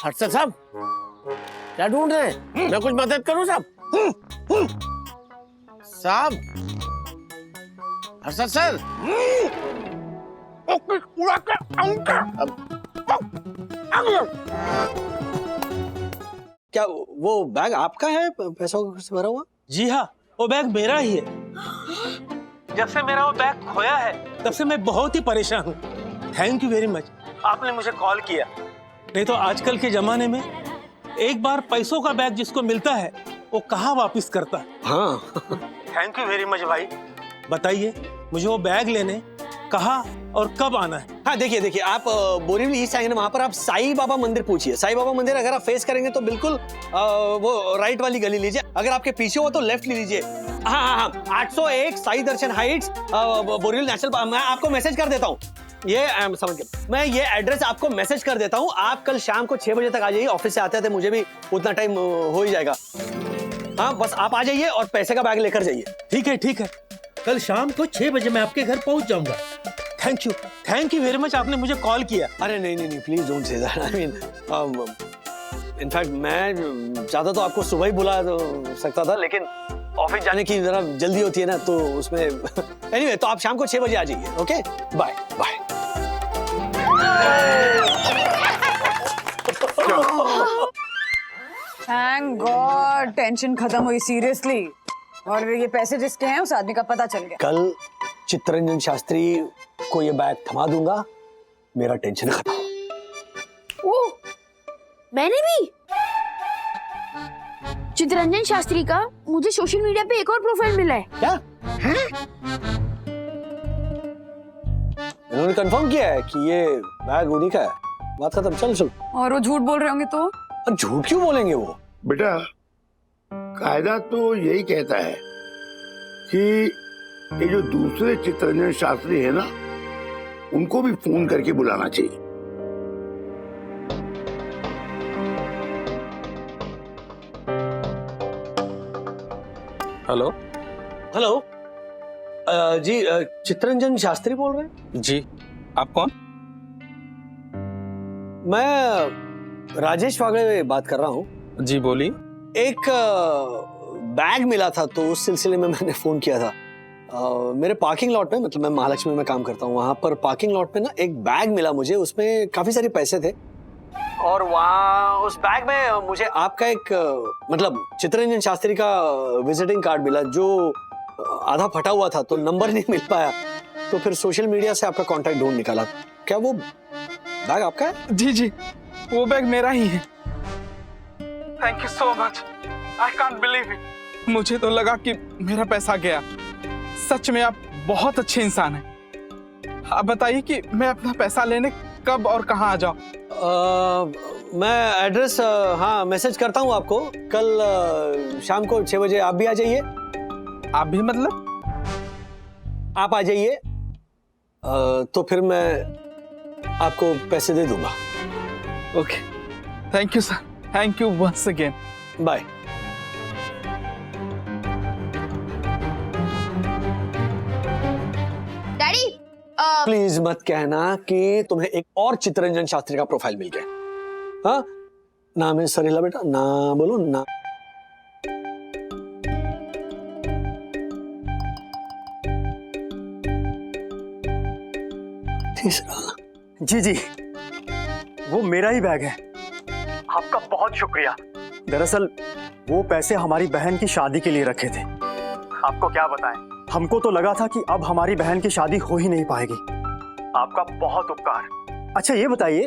हर्षद साहब क्या ढूंढ रहे हैं? मैं कुछ मदद करूं साहब? साहब हर्षद सर क्या वो बैग आपका है, पैसों से भरा हुआ? जी हाँ, वो बैग मेरा ही है। जब से मेरा वो बैग खोया है तब से मैं बहुत ही परेशान हूँ। थैंक यू वेरी मच, आपने मुझे कॉल किया। नहीं तो आजकल के जमाने में एक बार पैसों का बैग जिसको मिलता है वो कहाँ वापस करता है। हाँ। थैंक यू वेरी मच भाई। बताइए मुझे वो बैग लेने कहाँ और कब आना है? हाँ देखिए आप बोरीवली ईस्ट आएंगे ना, वहाँ पर आप साईं बाबा मंदिर पूछिए। साईं बाबा मंदिर अगर आप फेस करेंगे तो बिल्कुल वो राइट वाली गली लीजिए। अगर आपके पीछे हो तो लेफ्ट ले लीजिए। हाँ 801 साई दर्शन हाइट्स बोरीवली नेशनल पार्क। मैं आपको मैसेज कर देता हूँ, ये समझ गया। मैं ये एड्रेस आपको मैसेज कर देता हूँ। आप कल शाम को 6 बजे तक आ जाइए। ऑफिस से आते मुझे भी उतना टाइम हो ही जाएगा। हाँ बस आप आ जाइए और पैसे का बैग लेकर जाइए। ठीक है, कल शाम को 6 बजे मैं आपके घर पहुंच जाऊंगा। थैंक यू वेरी मच, आपने मुझे कॉल किया। अरे नहीं please don't say that. I mean in fact मैं चाहता तो आपको सुबह ही बुला सकता था, लेकिन ऑफिस जाने की जरा जल्दी होती है ना, तो उसमें एनीवे तो आप शाम को 6 बजे आ जाइए। Okay bye bye. Thank god, tension खत्म हुई सीरियसली। और ये पैसे जिसके हैं उस आदमी का पता चल गया। कल चित्तरंजन शास्त्री को ये बैग थमा दूंगा, मेरा टेंशन खत्म। ओह, मैंने भी चित्तरंजन शास्त्री का मुझे सोशल मीडिया पे एक और प्रोफाइल मिला है। क्या? इन्होंने कंफर्म किया है कि ये बैग उन्हीं का है। बात खत्म। चल। और वो झूठ बोल रहे होंगे तो? झूठ क्यों बोलेंगे वो? बेटा कायदा तो यही कहता है कि ये जो दूसरे चित्तरंजन शास्त्री है ना, उनको भी फोन करके बुलाना चाहिए। हेलो जी चित्तरंजन शास्त्री बोल रहे हैं? जी, आप कौन? मैं राजेश वागले बात कर रहा हूँ। जी बोलिए। एक बैग मिला था तो उस सिलसिले में मैंने फोन किया था। मेरे पार्किंग लॉट में, मतलब मैं महालक्ष्मी में काम करता हूँ, वहां पर पार्किंग लॉट में ना एक बैग मिला मुझे। उसमें काफी सारे पैसे थे और वहाँ उस बैग में मुझे आपका एक मतलब चित्तरंजन शास्त्री का विजिटिंग कार्ड मिला, जो आधा फटा हुआ था तो नंबर नहीं मिल पाया, तो फिर सोशल मीडिया से आपका कांटेक्ट ढूंढ निकाला। क्या वो बैग आपका है? जी, वो बैग मेरा ही है। Thank you so much, I can't believe it. मुझे तो लगा कि मेरा पैसा गया। सच में आप बहुत अच्छे इंसान हैं। आप बताइए कि मैं अपना पैसा लेने कब और कहाँ आ जाऊं? मैं एड्रेस हाँ मैसेज करता हूँ आपको। कल शाम को 6 बजे आप भी आ जाइए। आप भी मतलब? आप आ जाइए तो फिर मैं आपको पैसे दे दूंगा। Okay, thank you sir, thank you once again. Bye. Daddy please मत कहना कि तुम्हें एक और चित्तरंजन शास्त्री का प्रोफाइल मिल गया। हाँ नाम है सरीला बेटा, ना बोलो ना। जी, वो मेरा ही बैग है। आपका बहुत शुक्रिया। दरअसल वो पैसे हमारी बहन की शादी के लिए रखे थे। आपको क्या बताएं, हमको तो लगा था कि अब हमारी बहन की शादी हो ही नहीं पाएगी। आपका बहुत उपकार। अच्छा ये बताइए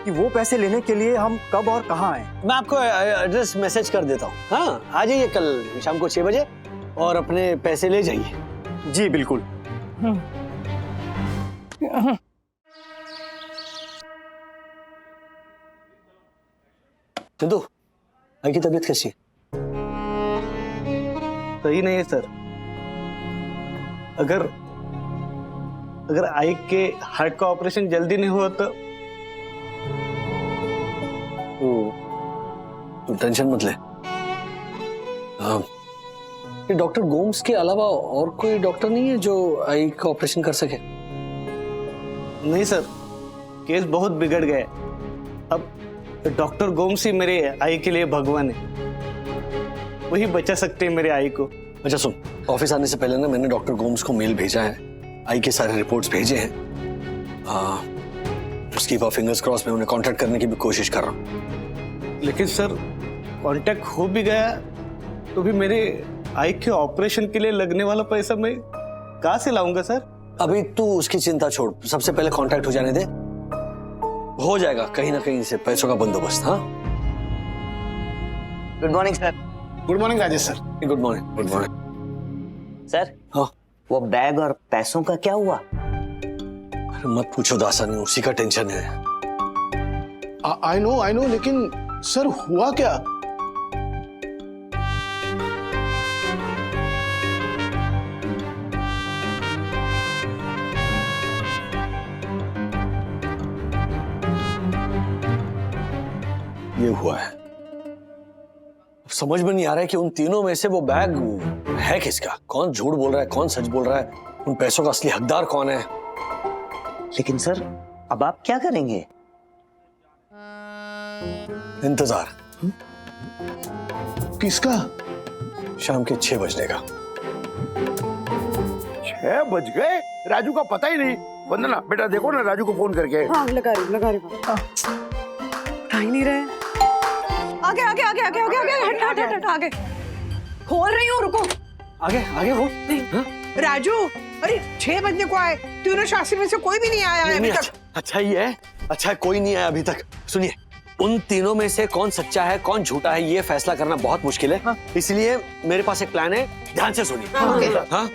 कि वो पैसे लेने के लिए हम कब और कहाँ आए? मैं आपको एड्रेस मैसेज कर देता हूँ। हाँ आ जाइए कल शाम को 6 बजे और अपने पैसे ले जाइए। जी बिल्कुल। सिद्धू भाई की तबीयत कैसी है? सही नहीं है सर। अगर आई के हार्ट का ऑपरेशन जल्दी नहीं हुआ तो टेंशन मत ले। ये डॉक्टर गोम्स के अलावा और कोई डॉक्टर नहीं है जो आई का ऑपरेशन कर सके? नहीं सर, केस बहुत बिगड़ गए। तो डॉक्टर गोम्स ही मेरे आई के लिए भगवान है, वही बचा सकते हैं मेरे आई को। अच्छा सुन, ऑफिस आने से पहले ना मैंने डॉक्टर गोम्स को मेल भेजा है, आई के सारे रिपोर्ट्स भेजे हैं। उसकी फिंगर्स क्रॉस में उन्हें कांटेक्ट करने की भी कोशिश कर रहा हूँ। लेकिन सर कांटेक्ट हो भी गया तो भी मेरे आई के ऑपरेशन के लिए लगने वाला पैसा मैं कहाँ से लाऊंगा सर? अभी तू उसकी चिंता छोड़, सबसे पहले कांटेक्ट हो जाने दे, हो जाएगा कहीं ना कहीं से पैसों का बंदोबस्त। हाँ, good morning sir. Good morning Rajesh sir. Good morning. Good morning sir. हाँ, वो बैग और पैसों का क्या हुआ? मत पूछो दासानी, उसी का टेंशन है। आई नो, लेकिन सर हुआ क्या? ये हुआ है, समझ में नहीं आ रहा है कि उन तीनों में से वो बैग है किसका, कौन झूठ बोल रहा है, कौन सच बोल रहा है, उन पैसों का असली हकदार कौन है। लेकिन सर अब आप क्या करेंगे? इंतजार। किसका? शाम के 6 बजने का। 6 बज गए, राजू का पता ही नहीं। वंदना बेटा देखो ना राजू को फोन करके। हाँ लगा रही उठा ही नहीं रहे। आगे हट आगे खोल रही हूँ, रुको। आगे हो। राजू, अरे 6 बजने को आए, तीनों शास्त्री में से कोई भी नहीं आया है अभी तक। अच्छा ही है, अच्छा कोई नहीं आया अभी तक। सुनिए, उन तीनों में से कौन सच्चा है कौन झूठा है ये फैसला करना बहुत मुश्किल है। हाँ। इसलिए मेरे पास एक प्लान है, ध्यान से सुनिए। हाँ?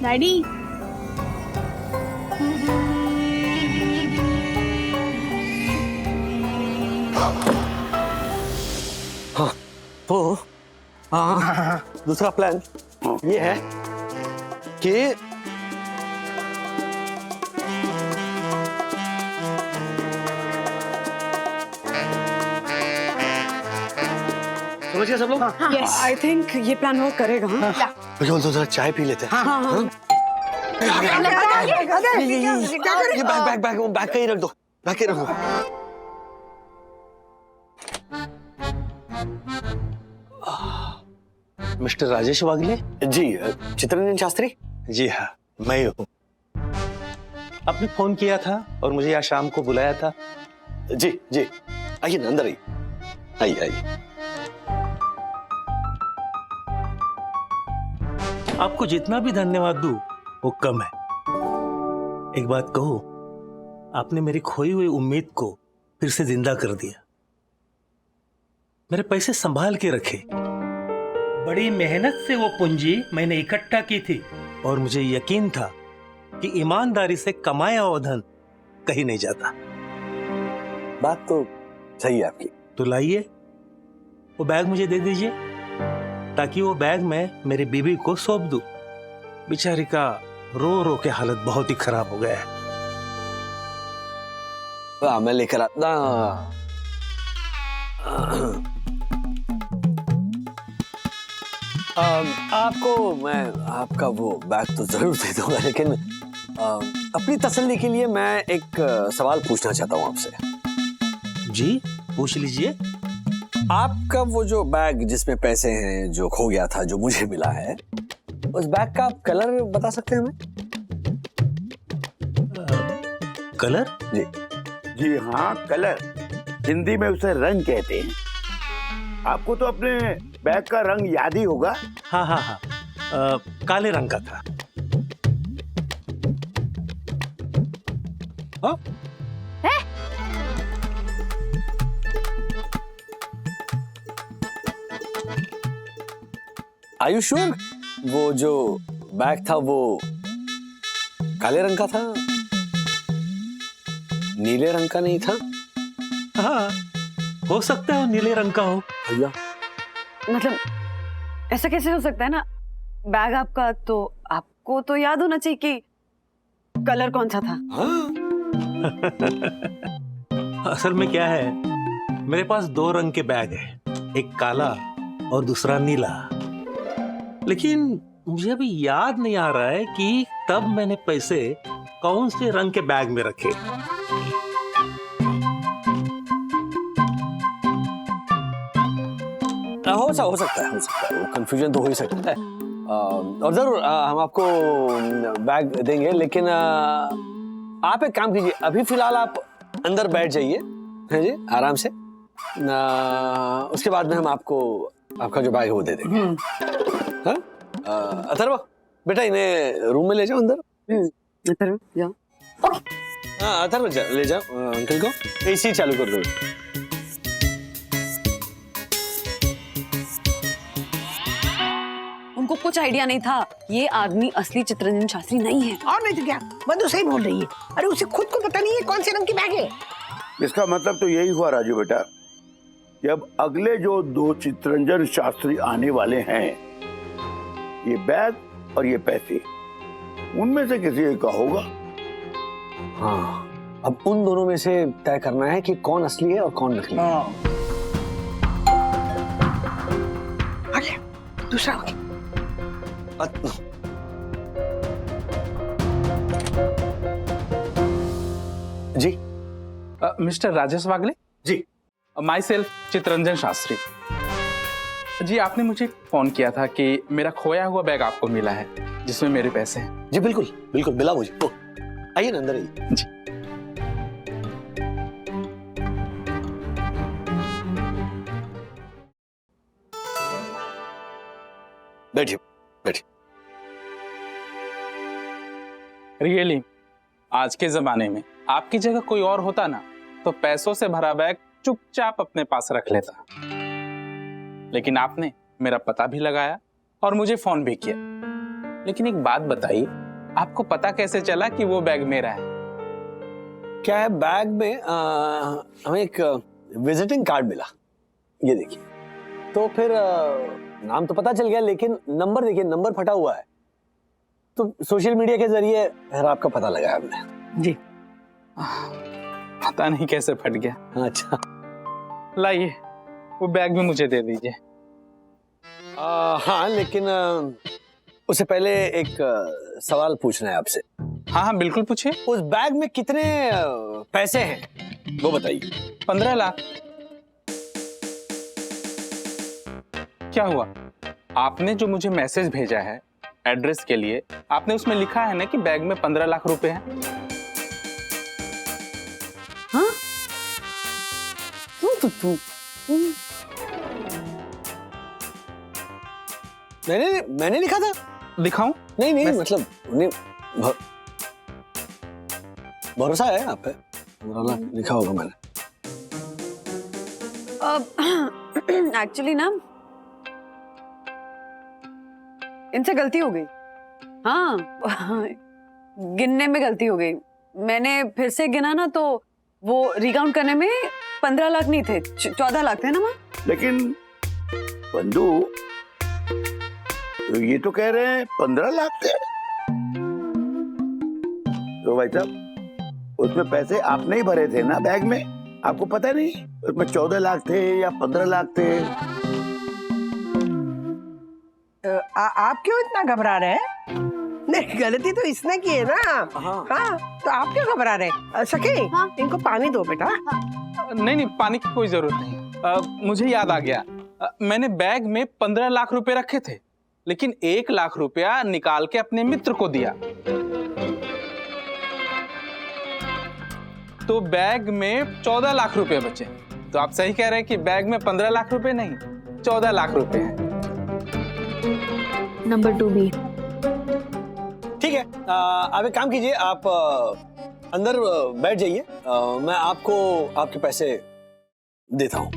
डैडी हाँ, तो दूसरा प्लान ये है कि समझ गए सब लोग? यस, आई थिंक ये प्लान वर्क करेगा। तो जरा चाय पी लेते हैं। हाँ। ये बैग कहीं रख दो, बैग कहीं रखो। मिस्टर राजेश वागले? जी, चित्ररंजन शास्त्री। जी हाँ, मैं हूँ। आपने फोन किया था और मुझे आज शाम को बुलाया था। जी आइए ना, अंदर आइए। आपको जितना भी धन्यवाद दूं वो कम है। एक बात कहूं, आपने मेरी खोई हुई उम्मीद को फिर से जिंदा कर दिया। मेरे पैसे संभाल के रखे। बड़ी मेहनत से वो पूंजी मैंने इकट्ठा की थी और मुझे यकीन था कि ईमानदारी से कमाया हुआ धन कहीं नहीं जाता। बात तो सही है आपकी। तो लाइए, वो बैग मुझे दे दीजिए ताकि वो बैग मैं मेरी बीवी को सौंप दूं। बेचारी का रो रो के हालत बहुत ही खराब हो गया है। मैं लेकर आता। आपको मैं आपका वो बैग तो जरूर दे दूंगा, लेकिन अपनी तसल्ली के लिए मैं एक सवाल पूछना चाहता हूँ आपसे। जी पूछ लीजिए। आपका वो जो बैग जिसमें पैसे हैं जो खो गया था, जो मुझे मिला है, उस बैग का आप कलर बता सकते हैं हमें? कलर? जी हाँ, कलर। हिंदी में उसे रंग कहते हैं। आपको तो अपने बैग का रंग याद ही होगा। हाँ, काले रंग का था। हाँ? Are you sure? वो जो बैग था वो काले रंग का था, नीले रंग का नहीं था? हाँ, हो सकता है नीले रंग का हो। भैया मतलब ऐसा कैसे हो सकता है ना, बैग आपका तो आपको तो याद होना चाहिए कि कलर कौन सा था। असल में क्या है, मेरे पास 2 रंग के बैग है, एक काला और दूसरा नीला। लेकिन मुझे अभी याद नहीं आ रहा है कि तब मैंने पैसे कौन से रंग के बैग में रखे। हो सकता है वो कंफ्यूजन तो हो ही सकता है। और जरूर हम आपको बैग देंगे, लेकिन आप एक काम कीजिए, अभी फिलहाल आप अंदर बैठ जाइए, है जी, आराम से। उसके बाद में हम आपको आपका जो बैग है वो दे देंगे। हाँ? अथर्व बेटा इन्हें रूम में ले जाओ अंदर। अथर्व जाओ। हाँ अथर्व ले जाओ अंकल को, एसी चालू कर दो। उनको कुछ आइडिया नहीं था ये आदमी असली चित्ररंजन शास्त्री नहीं है। और नहीं तो क्या, मधु सही बोल रही है। अरे उसे खुद को पता नहीं है कौन से रंग की बैग है। इसका मतलब तो यही हुआ राजू बेटा, जब अगले जो 2 चित्ररंजन शास्त्री आने वाले हैं, ये बैग और ये पैसे, उनमें से किसी एक का होगा। हाँ, अब उन दोनों में से तय करना है कि कौन असली है और कौन नकली है। आगे दूसरा हो गया। जी mister Rajesh Wagle ji, myself Chittaranjan Shastri ji. आपने मुझे फोन किया था कि मेरा खोया हुआ बैग आपको मिला है जिसमें मेरे पैसे हैं। जी बिल्कुल बिल्कुल मिला मुझे। आइए ना अंदर आइए। जी बैठिए बैठिए। रियली आज के जमाने में आपकी जगह कोई और होता ना तो पैसों से भरा बैग चुपचाप अपने पास रख लेता, लेकिन आपने मेरा पता भी लगाया और मुझे फोन भी किया। लेकिन एक बात बताइए, आपको पता कैसे चला कि वो बैग मेरा है? क्या है बैग में हमें एक विजिटिंग कार्ड मिला, ये देखिए। तो फिर नाम तो पता चल गया, लेकिन नंबर देखिए, नंबर फटा हुआ है। तो सोशल मीडिया के जरिए फिर आपका पता लगाया हमने। जी पता नहीं कैसे फट गया। अच्छा लाइए वो बैग भी मुझे दे दीजिए। हाँ लेकिन उससे पहले एक सवाल पूछना है आपसे। हाँ हाँ बिल्कुल पूछिए। उस बैग में कितने पैसे हैं वो बताइए। 15 लाख। क्या हुआ, आपने जो मुझे मैसेज भेजा है एड्रेस के लिए, आपने उसमें लिखा है ना कि बैग में 15 लाख रुपए हैं। हाँ तू मैंने लिखा था। दिखाऊं? नहीं मतलब नहीं, भरोसा है आप पे, लिखा होगा मैंने। एक्चुअली ना इनसे गलती हो गई। हाँ गिनने में गलती हो गई। मैंने फिर से गिना ना तो वो रिकाउंट करने में 15 लाख नहीं थे, 14 लाख थे ना माँ। लेकिन बंधु तो ये तो कह रहे हैं 15 लाख थे। तो भाई साहब उसमें पैसे आपने ही भरे थे ना बैग में, आपको पता नहीं उसमें 14 लाख थे या 15 लाख थे? आप क्यों इतना घबरा रहे हैं? नहीं गलती तो इसने की है ना। हाँ तो आप क्यों घबरा रहे हैं? सके इनको पानी दो बेटा। नहीं पानी की कोई जरूरत नहीं। मुझे याद आ गया, मैंने बैग में 15 लाख रुपए रखे थे, लेकिन 1 लाख रुपया निकाल के अपने मित्र को दिया। तो बैग में 14 लाख रुपए बचे। तो आप सही कह रहे हैं कि बैग में 15 लाख रुपए नहीं 14 लाख रुपए हैं। नंबर 2 भी ठीक है। आप एक काम कीजिए, आप अंदर बैठ जाइए, मैं आपको आपके पैसे देता हूँ।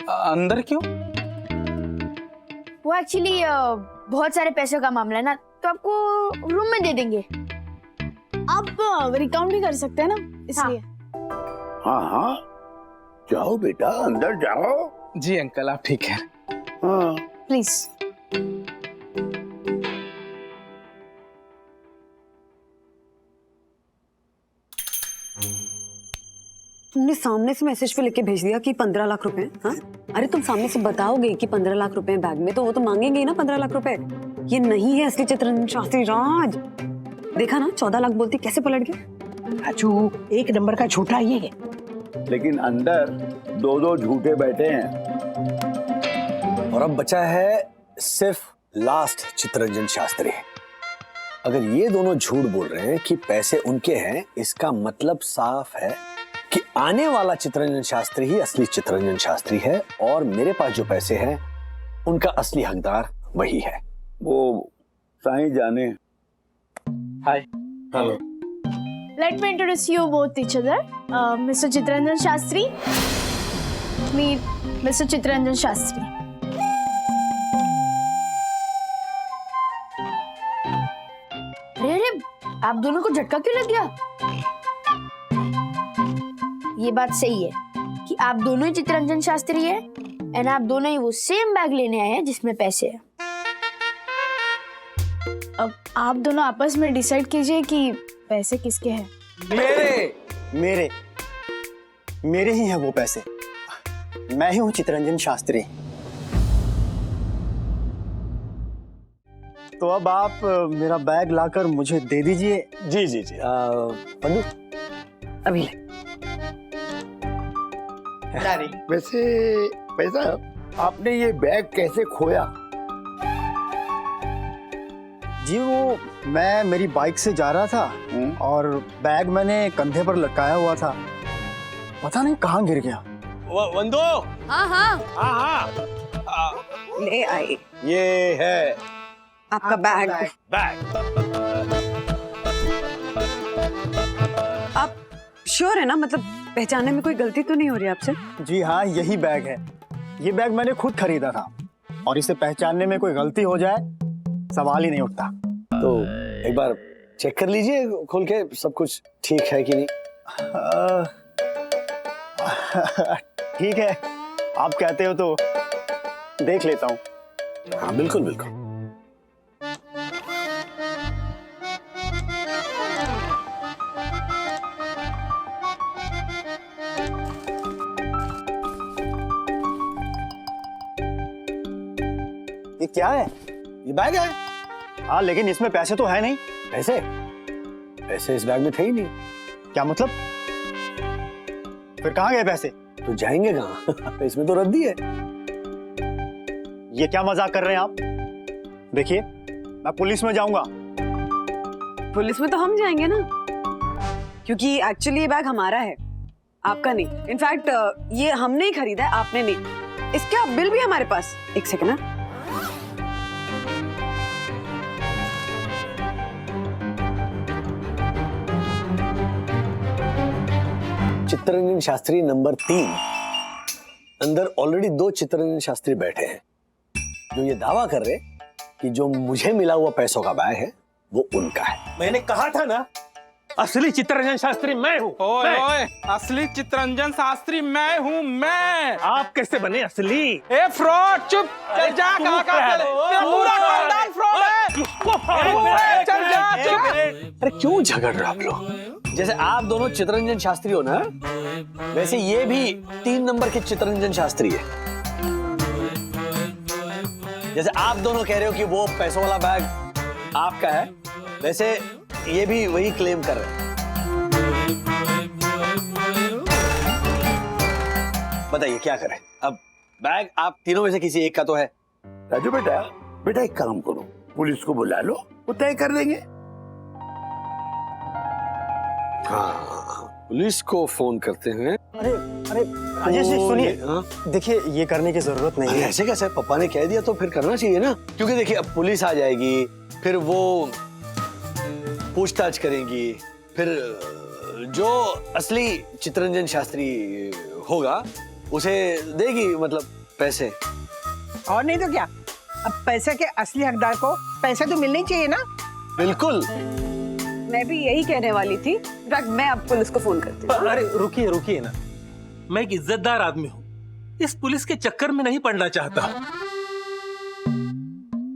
अंदर क्यों? वो एक्चुअली बहुत सारे पैसों का मामला है ना, तो आपको रूम में दे देंगे। आप रिकाउंट भी कर सकते हैं ना, इसलिए। हाँ हाँ जाओ बेटा अंदर जाओ। जी अंकल आप ठीक है। हाँ प्लीज। तुमने सामने से मैसेज पे लिख के भेज दिया कि 15 लाख रुपए। हाँ, अरे तुम सामने से बताओगे कि 15 लाख रुपए हैं बैग में, तो वो तो मांगेंगे ही ना 15 लाख रुपए। ये नहीं है असली चित्ररंजन शास्त्री राज। देखा ना, 14 लाख बोलती कैसे पलट गए। राजू, एक नंबर का झूठा ये है। लेकिन अंदर दो दो झूठे बैठे हैं। और अब बचा है सिर्फ लास्ट चित्ररंजन शास्त्री। अगर ये दोनों झूठ बोल रहे हैं कि पैसे उनके हैं, इसका मतलब साफ है कि आने वाला चित्ररंजन शास्त्री ही असली चित्ररंजन शास्त्री है और मेरे पास जो पैसे हैं उनका असली हकदार वही है। वो साईं जाने। हाय। Hello. Let me introduce you both each other. Mr. Chittaranjan Shastri. Meet Mr. Chittaranjan Shastri. अरे अरे, आप दोनों को झटका क्यों लग गया? ये बात सही है कि आप दोनों ही चित्तरंजन शास्त्री है एंड आप दोनों ही वो सेम बैग लेने आए हैं जिसमें पैसे हैं। अब आप दोनों आपस में डिसाइड कीजिए कि पैसे किसके हैं। मेरे मेरे ही हैं वो पैसे। मैं ही हूँ चित्ररंजन शास्त्री। तो अब आप मेरा बैग लाकर मुझे दे दीजिए। जी जी जी। पंडू, अभी ले। वैसे पैसा आपने ये बैग कैसे खोया? जी वो मैं मेरी बाइक से जा रहा था और बैग मैंने कंधे पर लटकाया हुआ था, पता नहीं कहाँ गिर गया। वंदो। हाँ हाँ हाँ हाँ। ले आई ये है आपका बैग। आप श्योर है ना, मतलब पहचानने में कोई गलती तो नहीं हो रही आपसे? जी हाँ, यही बैग है। ये बैग मैंने खुद खरीदा था और इसे पहचानने में कोई गलती हो जाए सवाल ही नहीं उठता। तो एक बार चेक कर लीजिए खोल के, सब कुछ ठीक है कि नहीं। ठीक है, आप कहते हो तो देख लेता हूँ। हाँ बिल्कुल बिल्कुल। ये क्या है? ये बैग है। हाँ लेकिन इसमें पैसे तो है नहीं। पैसे? पैसे इस बैग में थे ही नहीं। क्या मतलब? फिर कहाँ गए पैसे? तो जाएंगे कहाँ? इसमें तो रद्दी है। ये क्या मजाक कर रहे हैं आप? देखिए मैं पुलिस में जाऊंगा। पुलिस में तो हम जाएंगे ना, क्योंकि एक्चुअली ये बैग हमारा है, आपका नहीं। इनफैक्ट ये हमने ही खरीदा है, आपने नहीं। इसका बिल भी हमारे पास। एक सेकंड ना। चित्तरंजन शास्त्री नंबर 3। अंदर ऑलरेडी 2 चित्तरंजन शास्त्री बैठे हैं जो ये दावा कर रहे कि जो मुझे मिला हुआ पैसों का बैग है वो उनका है। मैंने कहा था ना, असली चित्तरंजन शास्त्री मैं हूँ। ओए ओए, असली चित्तरंजन शास्त्री मैं हूँ मैं। आप कैसे बने असली? ए फ्रॉड, चुप चल जा। कहाँ चले? मेरा पूरा खानदान फ्रॉड है। चल जा चुप। अरे क्यों झगड़ रहे हो आप लोग? जैसे आप दोनों चित्तरंजन शास्त्री हो ना, वैसे ये भी 3 नंबर के चित्तरंजन शास्त्री है। जैसे आप दोनों कह रहे हो कि वो पैसों वाला बैग आपका है, वैसे ये भी वही क्लेम कर रहे हैं। बताइए क्या करें? अब बैग आप तीनों में से किसी एक का तो है। राजू बेटा, बेटा एक काम करो, पुलिस को बुला लो, वो तय कर देंगे। हाँ पुलिस को फोन करते हैं। अरे अरे राजेश जी सुनिए, देखिए ये करने की जरूरत नहीं है। ऐसे कैसे? पापा ने कह दिया तो फिर करना चाहिए ना, क्योंकि देखिए अब पुलिस आ जाएगी, फिर वो पूछताछ करेंगी, फिर जो असली चित्तरंजन शास्त्री होगा उसे देगी मतलब पैसे। और नहीं तो क्या, अब पैसे के असली हकदार को पैसे तो मिलने ही चाहिए ना। बिल्कुल, मैं भी यही कहने वाली थी। इनफैक्ट मैं अब पुलिस को फोन करती हूँ। अरे रुकिए रुकिए ना, मैं एक इज्जतदार आदमी हूँ, इस पुलिस के चक्कर में नहीं पड़ना चाहता।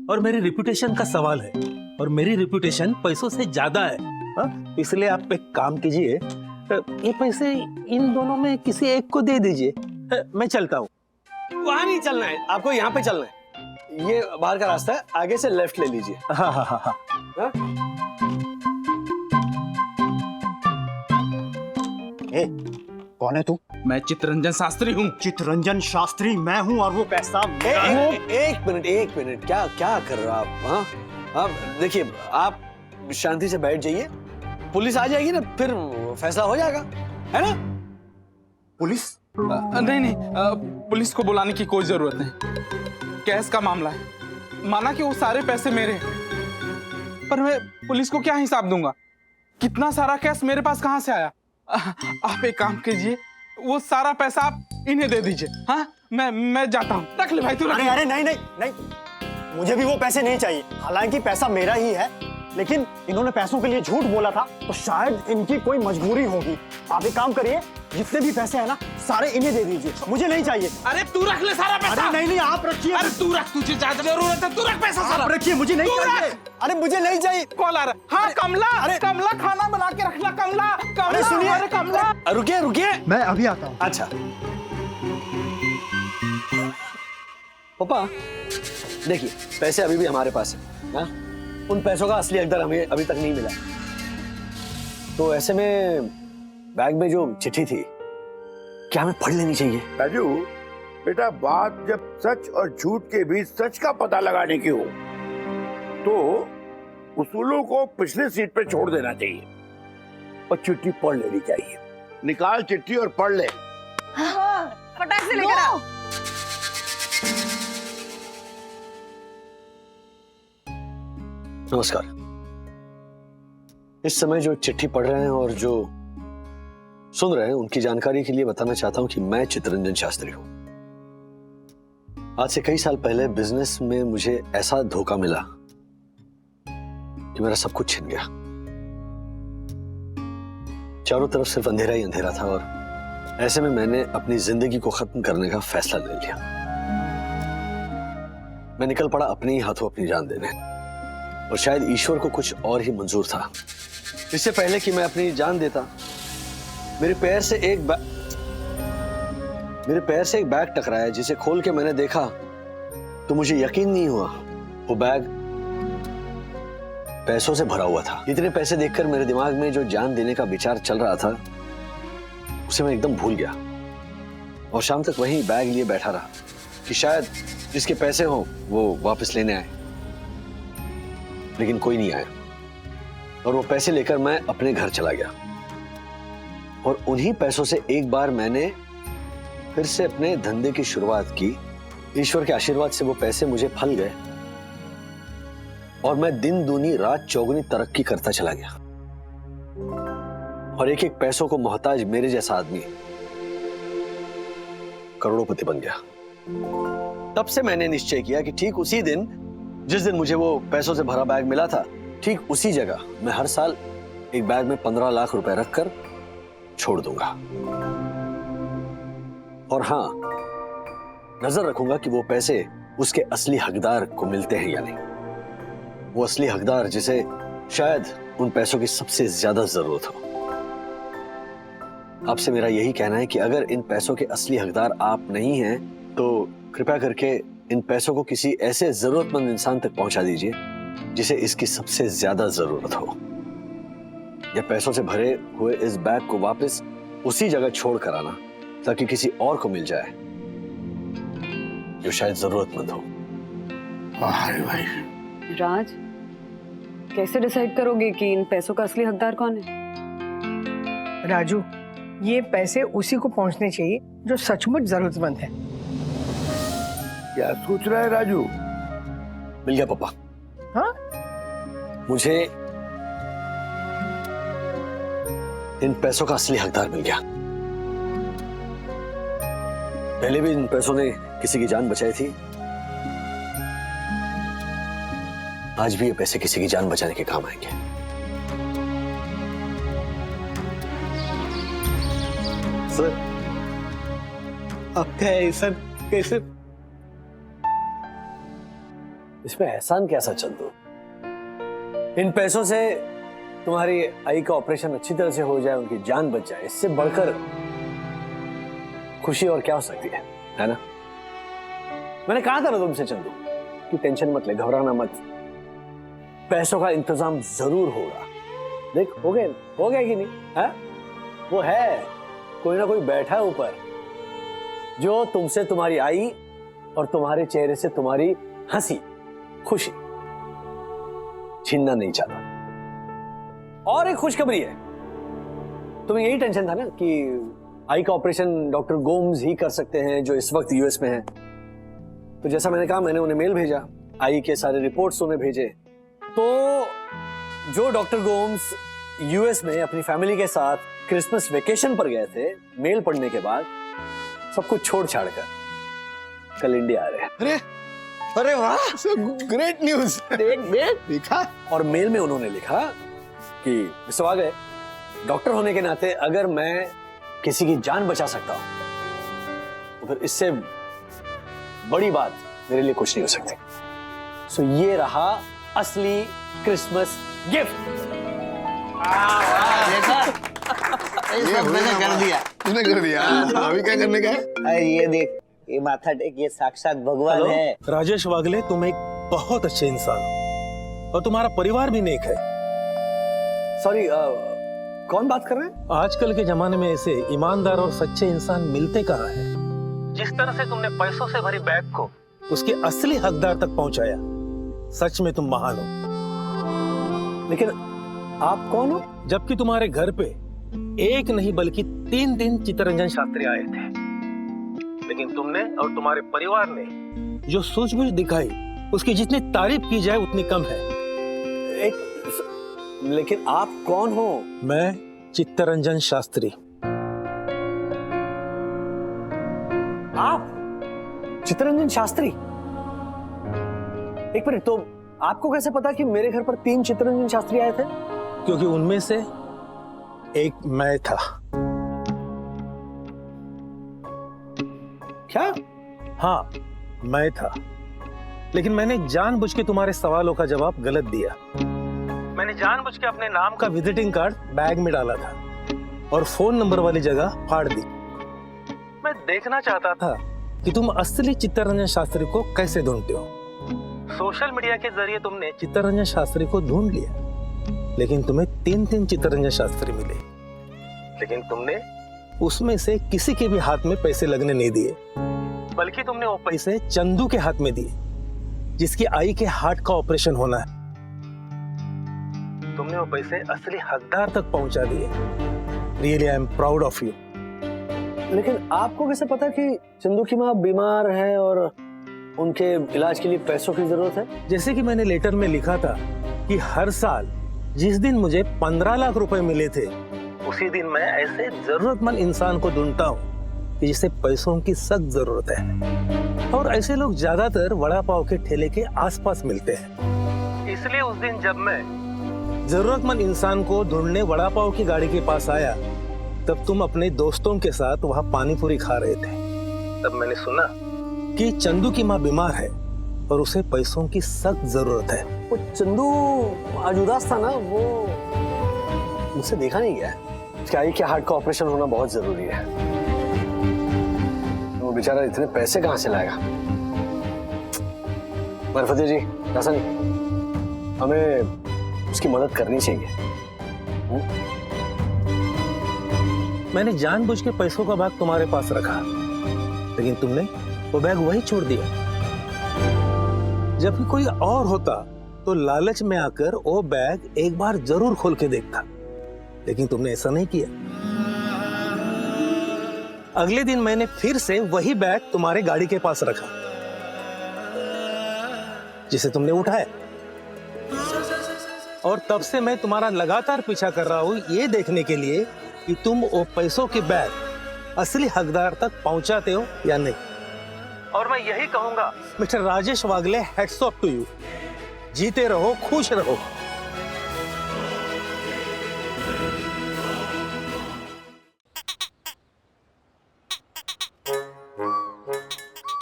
और मेरी रिपुटेशन का सवाल है, और मेरी रिपुटेशन पैसों से ज्यादा है। इसलिए आप एक काम कीजिए, ये पैसे इन दोनों में किसी एक को दे दीजिए, मैं चलता हूँ। वहां नहीं चलना है, आपको यहाँ पे चलना है। ये बाहर का रास्ता है, आगे से लेफ्ट ले लीजिए। हाँ हाँ हाँ हाँ। हाँ? ए, कौन है तू? मैं चित्ररंजन शास्त्री हूँ। चित्ररंजन शास्त्री मैं हूँ, और वो पैसा एक मिनट, क्या क्या कर रहे हो आप? हाँ, आप देखिए, आप शांति से बैठ जाइए, पुलिस आ जाएगी ना, फिर फैसला हो जाएगा, है ना? पुलिस? नहीं, पुलिस को बुलाने की कोई जरूरत नहीं। कैश का मामला है, माना कि वो सारे पैसे मेरे हैं, पर मैं पुलिस को क्या हिसाब दूंगा? कितना सारा कैश मेरे पास कहाँ से आया? आप एक काम कीजिए, वो सारा पैसा आप इन्हें दे दीजिए। हाँ, मैं जाता हूँ। रख ले भाई, तू रख ले। अरे नहीं नहीं नहीं, मुझे भी वो पैसे नहीं चाहिए। हालांकि पैसा मेरा ही है, लेकिन इन्होंने पैसों के लिए झूठ बोला था, तो शायद इनकी कोई मजबूरी होगी। आप एक काम करिए, जितने भी पैसे हैं ना, सारे इन्हें दे दीजिए, मुझे नहीं चाहिए। अरे तू रख ले सारा पैसा। अरे नहीं, आप रखिए। अरे तू रख, तुझे ज्यादा जरूरत है, तू रख पैसा सारा। आप रखिए, मुझे नहीं चाहिए। अरे मुझे नहीं चाहिए। कॉल आ रहा है। हाँ कमला, अरे कमला, खाना बना के रखना। कमला, अरे सुनिए, अरे कमला, रुकिए, मैं अभी आता हूँ। अच्छा पापा, देखिए, पैसे अभी भी हमारे पास है। हाँ? उन पैसों का असली हकदार हमें अभी तक नहीं मिला। तो ऐसे में बैग में जो चिट्ठी थी, क्या हमें पढ़ लेनी चाहिए? राजू बेटा, बात जब सच और झूठ के बीच सच का पता लगाने की हो, तो उसूलों को पिछले सीट पे छोड़ देना चाहिए और चिट्ठी पढ़ लेनी चाहिए। निकाल चिट्ठी और पढ़ ले। फटाक से लेकर आओ। नमस्कार। इस समय जो चिट्ठी पढ़ रहे हैं और जो सुन रहे हैं, उनकी जानकारी के लिए बताना चाहता हूं कि मैं चित्ररंजन शास्त्री हूं। आज से कई साल पहले बिजनेस में मुझे ऐसा धोखा मिला कि मेरा सब कुछ छिन गया। चारों तरफ सिर्फ अंधेरा ही अंधेरा था, और ऐसे में मैंने अपनी जिंदगी को खत्म करने का फैसला ले लिया। मैं निकल पड़ा अपने ही हाथों अपनी जान देने, और शायद ईश्वर को कुछ और ही मंजूर था। इससे पहले कि मैं अपनी जान देता, मेरे पैर से एक बैग टकराया, जिसे खोल के मैंने देखा तो मुझे यकीन नहीं हुआ। वो बैग पैसों से भरा हुआ था। इतने पैसे देखकर मेरे दिमाग में जो जान देने का विचार चल रहा था, उसे मैं एकदम भूल गया, और शाम तक वहीं बैग लिए बैठा रहा कि शायद जिसके पैसे हो वो वापस लेने आए। लेकिन कोई नहीं आया, और वो पैसे लेकर मैं अपने घर चला गया। और उन्हीं पैसों से एक बार मैंने फिर से अपने धंधे की शुरुआत की। ईश्वर के आशीर्वाद से वो पैसे मुझे फल गए, और मैं दिन दूनी रात चौगुनी तरक्की करता चला गया। और एक एक पैसों को मोहताज मेरे जैसा आदमी करोड़पति बन गया। तब से मैंने निश्चय किया कि ठीक उसी दिन, जिस दिन मुझे वो पैसों से भरा बैग मिला था, ठीक उसी जगह मैं हर साल एक बैग में 15 लाख रुपए रखकर छोड़ दूंगा। और हाँ, नजर रखूंगा कि वो पैसे उसके असली हकदार को मिलते हैं या नहीं। वो असली हकदार जिसे शायद उन पैसों की सबसे ज्यादा जरूरत हो। आपसे मेरा यही कहना है कि अगर इन पैसों के असली हकदार आप नहीं हैं, तो कृपया करके इन पैसों को किसी ऐसे जरूरतमंद इंसान तक पहुंचा दीजिए जिसे इसकी सबसे ज्यादा जरूरत हो। या पैसों से भरे हुए इस बैग को वापस उसी जगह छोड़ कर आना, ताकि किसी और को मिल जाए जो शायद जरूरतमंद हो। अरे भाई राज, कैसे डिसाइड करोगे कि इन पैसों का असली हकदार कौन है? राजू, ये पैसे उसी को पहुंचने चाहिए जो सचमुच जरूरतमंद है। क्या सोच रहा है राजू? मिल गया पापा। हाँ? मुझे इन पैसों का असली हकदार मिल गया। पहले भी इन पैसों ने किसी की जान बचाई थी, आज भी ये पैसे किसी की जान बचाने के काम आएंगे। सर, आपका एहसान कैसे? इसमें एहसान कैसा चंदू? इन पैसों से तुम्हारी आई का ऑपरेशन अच्छी तरह से हो जाए, उनकी जान बच जाए, इससे बढ़कर खुशी और क्या हो सकती है ना? मैंने कहा था ना तुमसे चंदू कि टेंशन मत ले, घबराना मत, पैसों का इंतजाम जरूर होगा। देख हो गया कि नहीं है? वो है, कोई ना कोई बैठा है ऊपर जो तुमसे तुम्हारी आई और तुम्हारे चेहरे से तुम्हारी हंसी खुशी छीनना नहीं चाहता। और एक खुशखबरी है, तुम्हें यही टेंशन था ना कि आई का ऑपरेशन डॉक्टर गोम्स ही कर सकते हैं जो इस वक्त यूएस में है। तो जैसा मैंने कहा, मैंने उन्हें मेल भेजा, आई के सारे रिपोर्ट्स उन्हें भेजे। तो जो डॉक्टर गोम्स यूएस में अपनी फैमिली के साथ क्रिसमस वेकेशन पर गए थे, मेल पढ़ने के बाद सब कुछ छोड़ छाड़ कर कल इंडिया आ रहे हैं। अरे अरे वाह, ग्रेट न्यूज। देखा? और मेल में उन्होंने लिखा कि विश्व आ गए, डॉक्टर होने के नाते अगर मैं किसी की जान बचा सकता हूं तो फिर इससे बड़ी बात मेरे लिए कुछ नहीं हो सकती। सो ये रहा असली क्रिसमस गिफ्ट। ये मैंने कर दिया। तूने कर दिया? अभी क्या करने का है? ये देख, ये माथा टेक, ये साक्षात भगवान है। राजेश वागले, तुम एक बहुत अच्छे इंसान हो और तुम्हारा परिवार भी नेक है। सॉरी, कौन बात कर रहे हैं? आजकल के जमाने में ऐसे ईमानदार और सच्चे इंसान मिलते कहाँ हैं? जिस तरह से तुमने पैसों से भरी बैग को उसके असली हकदार तक पहुंचाया, सच में तुम महान हो। लेकिन आप कौन हो? जबकि तुम्हारे घर पे एक नहीं बल्कि 3 दिन चित्तरंजन शास्त्री आए थे, लेकिन तुमने और तुम्हारे परिवार ने जो सूझबूझ दिखाई, उसकी जितनी तारीफ की जाए उतनी कम है। लेकिन आप कौन हो? मैं चित्तरंजन शास्त्री। आप चित्तरंजन शास्त्री? एक मिनट, तो आपको कैसे पता कि मेरे घर पर 3 चित्तरंजन शास्त्री आए थे? क्योंकि उनमें से एक मैं था। क्या? हाँ, मैं था, लेकिन मैंने जानबूझ के तुम्हारे सवालों का जवाब गलत दिया। मैंने जानबूझ के अपने नाम का विजिटिंग कार्ड बैग में डाला था और फोन नंबर वाली जगह फाड़ दी। मैं देखना चाहता था कि तुम असली चित्तरंजन शास्त्री को कैसे ढूंढते हो। सोशल मीडिया के जरिए तुमने चित्तरंजन शास्त्री को ढूंढ लिया, लेकिन तुम्हें 3 चित्तरंजन शास्त्री मिले, लेकिन तुमने उसमें से किसी के भी हाथ में पैसे लगने नहीं दिए, बल्कि तुमने वो पैसे चंदू के हाथ में दिए, जिसकी आई के हार्ट का ऑपरेशन होना है। तुमने वो पैसे असली हकदार तक पहुंचा दिए। Really I am proud of you. लेकिन आपको कैसे पता कि चंदू की माँ बीमार है और उनके इलाज के लिए पैसों की जरूरत है? जैसे कि मैंने लेटर में लिखा था कि हर साल जिस दिन मुझे 15 लाख रुपए मिले थे, उसी दिन मैं ऐसे जरूरतमंद इंसान को ढूंढता हूँ कि जिसे पैसों की सख्त जरूरत है, और ऐसे लोग ज्यादातर वड़ा पाव के ठेले के आसपास मिलते हैं। इसलिए उस दिन जब मैं जरूरतमंद इंसान को ढूंढने वड़ा पाव की गाड़ी के पास आया, तब तुम अपने दोस्तों के साथ वहाँ पानी पूरी खा रहे थे। तब मैंने सुना कि चंदू की माँ बीमार है और उसे पैसों की सख्त जरूरत है। वो चंदू आज उदास था ना, वो मुझसे देखा नहीं गया। उसके आई के हार्ट का ऑपरेशन होना बहुत जरूरी है। वो बेचारा इतने पैसे कहाँ से लाएगा? मरफती जी, हसन, हमें उसकी मदद करनी चाहिए। मैंने जानबूझ के पैसों का बैग तुम्हारे पास रखा, लेकिन तुमने वो बैग वही छोड़ दिया। जब भी कोई और होता तो लालच में आकर वो बैग एक बार जरूर खोल के देखता, लेकिन तुमने ऐसा नहीं किया। अगले दिन मैंने फिर से वही बैग तुम्हारे गाड़ी के पास रखा, जिसे तुमने उठाया, और तब से मैं तुम्हारा लगातार पीछा कर रहा हूं, ये देखने के लिए कि तुम वो पैसों के बैग असली हकदार तक पहुंचाते हो या नहीं। और मैं यही कहूंगा, mister Rajesh Wagle, hats off to you. जीते रहो, खुश रहो।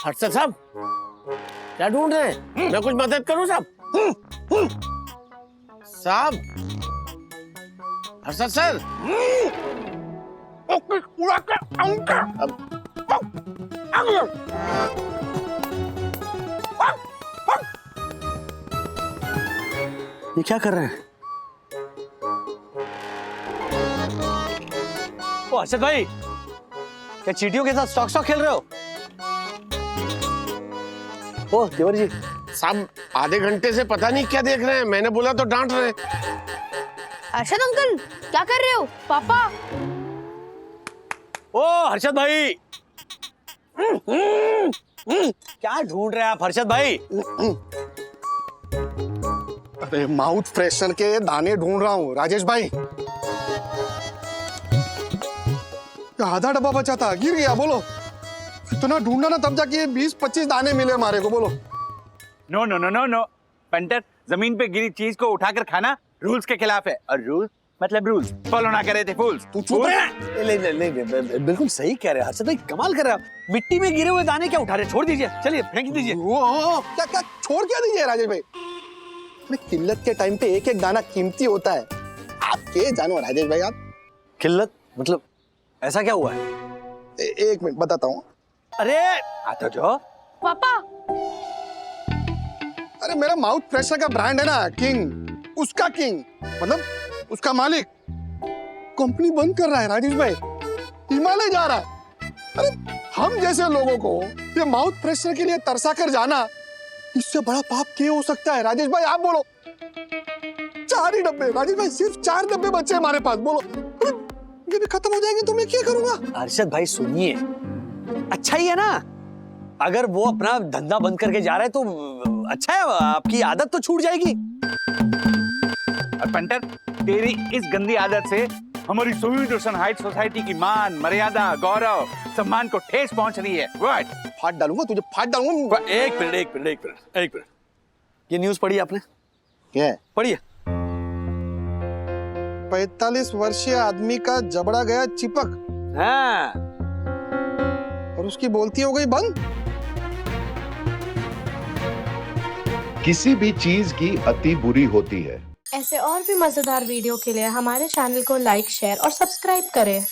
हर्षद साहब, क्या ढूंढ रहे हैं? मैं कुछ मदद करूं साहब? साहब, हर्षद सर। ये क्या कर रहे हैं? ओ हर्षद भाई, क्या चींटियों के साथ स्टॉक खेल रहे हो? ओ देवर जी, साहब आधे घंटे से पता नहीं क्या देख रहे हैं, मैंने बोला तो डांट रहे हैं। अर्शद अंकल क्या कर रहे हो? पापा। ओ हर्षद भाई, क्या ढूंढ रहे हैं आप हर्षद भाई? अरे माउथ फ्रेशनर के दाने ढूंढ रहा हूँ राजेश भाई। आधा डब्बा बचा था, गिर गया। बोलो, इतना ढूंढना ना तब जाके 20-25 दाने मिले हमारे को। बोलो। No no no no no punter, जमीन पे गिरी चीज को उठाकर खाना रूल्स के खिलाफ है, और रूल्स मतलब रूल्स फॉलो ना करे थे फूल्स। तू चुप रह। नहीं, बिल्कुल सही कह रहे हैं हर्षद भाई, कमाल कर रहे हैं आप। मिट्टी में गिरे हुए दाने क्या उठा रहे? छोड़ दीजिए, चलिए फेंक दीजिए। क्या क्या छोड़ क्या दीजिए राजेश भाई? किल्लत के टाइम पे एक एक दाना कीमती होता है। आप के जानो राजेश भाई आप। किल्लत मतलब ऐसा क्या हुआ है? एक मिनट बताता हूँ। अरे आता जो पापा। अरे मेरा माउथ फ्रेशनर का ब्रांड है ना किंग, उसका किंग मतलब उसका मालिक कंपनी बंद कर रहा है राजेश भाई, हिमालय जा रहा है। अरे हम जैसे लोगों को ये माउथ फ्रेशनर के लिए तरसा कर जाना, इससे बड़ा पाप क्या हो सकता है राजेश भाई? आप बोलो। 4 ही डब्बे राजेश भाई, सिर्फ 4 डब्बे बचे हमारे पास। बोलो, अरे ये भी खत्म हो जाएंगे तो मैं क्या करूंगा? हर्षद भाई सुनिए, अच्छा ही है ना, अगर वो अपना धंधा बंद करके जा रहा है तो अच्छा है, आपकी आदत तो छूट जाएगी। और पंटर, तेरी इस गंदी आदत से हमारी स्वीट ओशन हाइट सोसाइटी की मान, मर्यादा, गौरव, सम्मान को ठेस पहुंच रही है। व्हाट? फाड़ डालूंगा तुझे, फाड़ डालूंगा। एक मिनट। ये न्यूज़ पढ़ी आपने? क्या है? पढ़िए। 45 वर्षीय आदमी का जबड़ा गया चिपक, हाँ, और उसकी बोलती हो गई बंद। किसी भी चीज की अति बुरी होती है। ऐसे और भी मजेदार वीडियो के लिए हमारे चैनल को लाइक, शेयर और सब्सक्राइब करें।